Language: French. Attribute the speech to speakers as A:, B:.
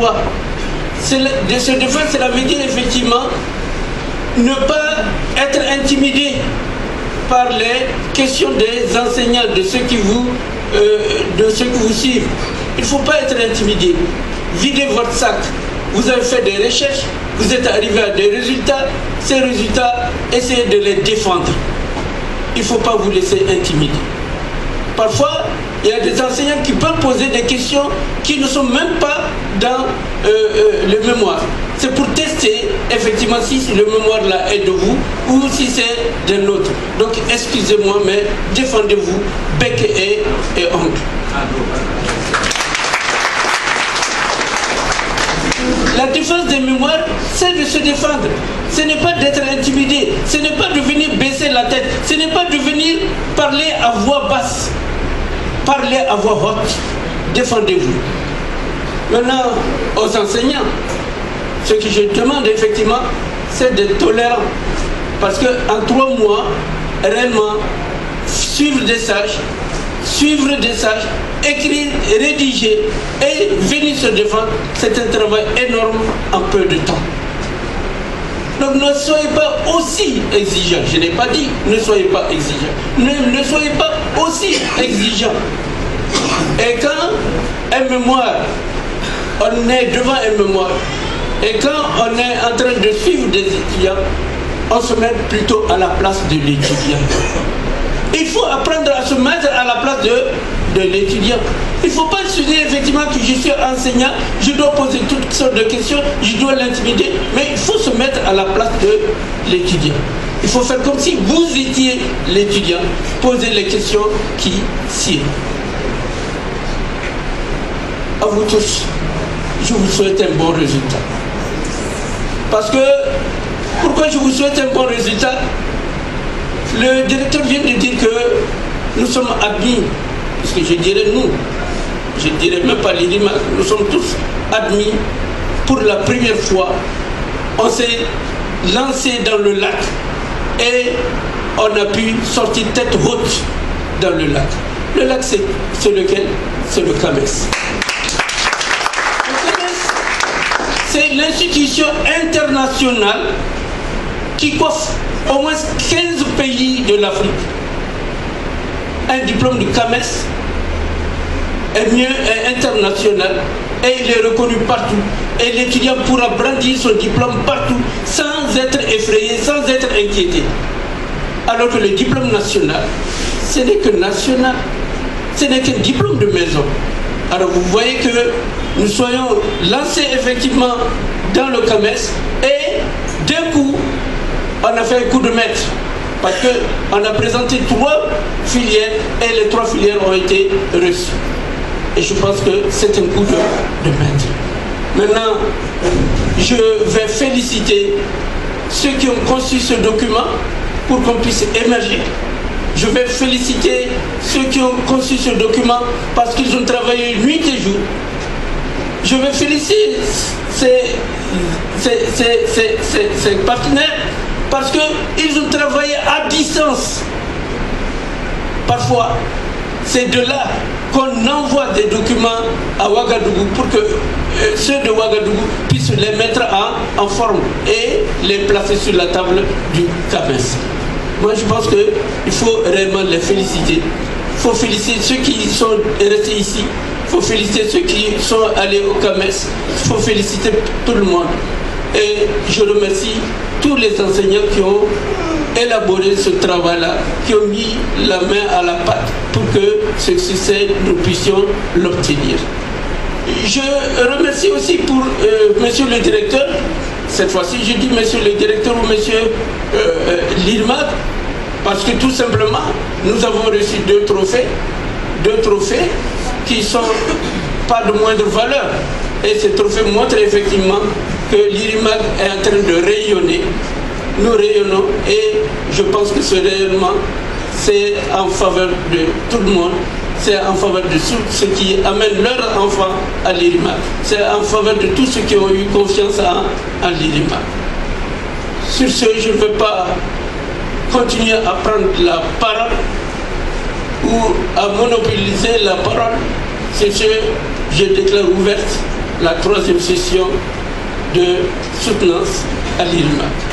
A: toi. De se défendre, cela veut dire effectivement ne pas être intimidé par les questions des enseignants, de ceux qui vous suivent. Il ne faut pas être intimidé. Videz votre sac. Vous avez fait des recherches, vous êtes arrivé à des résultats. Ces résultats, essayez de les défendre. Il ne faut pas vous laisser intimider. Parfois, il y a des enseignants qui peuvent poser des questions qui ne sont même pas dans le mémoire. C'est pour tester effectivement si le mémoire là est de vous ou si c'est d'un autre. Donc excusez-moi, mais défendez-vous bec et ongle. La défense des mémoires, c'est de se défendre. Ce n'est pas d'être intimidé. Ce n'est pas de venir baisser la tête. Ce n'est pas de venir parler à voix basse. Parlez à voix haute. Défendez-vous. Maintenant, aux enseignants, ce que je demande effectivement, c'est d'être tolérant. Parce qu'en 3 mois, réellement, suivre des sages, écrire, rédiger et venir se défendre, c'est un travail énorme en peu de temps. Donc ne soyez pas aussi exigeants. Je n'ai pas dit ne soyez pas exigeants. Ne soyez pas aussi exigeants. Et quand un mémoire, on est devant un mémoire, et quand on est en train de suivre des étudiants, on se met plutôt à la place de l'étudiant. Il faut apprendre à se mettre à la place de l'étudiant. Il ne faut pas se dire effectivement que je suis enseignant, je dois poser toutes sortes de questions, je dois l'intimider, mais il faut se mettre à la place de l'étudiant. Il faut faire comme si vous étiez l'étudiant, poser les questions qui sied. À vous tous, je vous souhaite un bon résultat. Parce que, pourquoi je vous souhaite un bon résultat? Le directeur vient de dire que nous sommes admis, parce que je dirais nous, je ne dirais même pas l'IRIMAC, nous sommes tous admis pour la première fois. On s'est lancé dans le lac et on a pu sortir tête haute dans le lac. Le lac, c'est lequel? C'est le CAMES. Le CAMES, c'est l'institution internationale qui coiffe au moins 15 pays de l'Afrique. Un diplôme du CAMES est international et il est reconnu partout. Et l'étudiant pourra brandir son diplôme partout sans être effrayé, sans être inquiété. Alors que le diplôme national, ce n'est que national, ce n'est qu'un diplôme de maison. Alors vous voyez que nous soyons lancés effectivement dans le CAMES et d'un coup, on a fait un coup de maître parce qu'on a présenté 3 filières et les 3 filières ont été reçues. Et je pense que c'est un coup de maître. Maintenant, je vais féliciter ceux qui ont conçu ce document pour qu'on puisse émerger. Je vais féliciter ceux qui ont conçu ce document parce qu'ils ont travaillé nuit et jour. Je vais féliciter ces partenaires parce qu'ils ont travaillé à distance. Parfois, c'est de là qu'on envoie des documents à Ouagadougou pour que ceux de Ouagadougou puissent les mettre en forme et les placer sur la table du CAMES. Moi, je pense qu'il faut réellement les féliciter. Il faut féliciter ceux qui sont restés ici. Il faut féliciter ceux qui sont allés au CAMES. Il faut féliciter tout le monde. Et je remercie tous les enseignants qui ont élaboré ce travail-là, qui ont mis la main à la pâte pour que ce succès, nous puissions l'obtenir. Je remercie aussi pour monsieur le directeur. Cette fois-ci, je dis monsieur le directeur ou monsieur l'IRIMAC, parce que tout simplement, nous avons reçu 2 trophées qui sont pas de moindre valeur. Et ces trophées montrent effectivement que l'IRIMAC est en train de rayonner. Nous rayonnons et je pense que ce rayonnement, c'est en faveur de tout le monde. C'est en faveur de tous ceux qui amènent leurs enfants à l'IRIMAC. C'est en faveur de tous ceux qui ont eu confiance en l'IRIMAC. Sur ce, je ne veux pas continuer à prendre la parole ou à monopoliser la parole. Sur ce, je déclare ouverte la troisième session de soutenance à l'IRMA.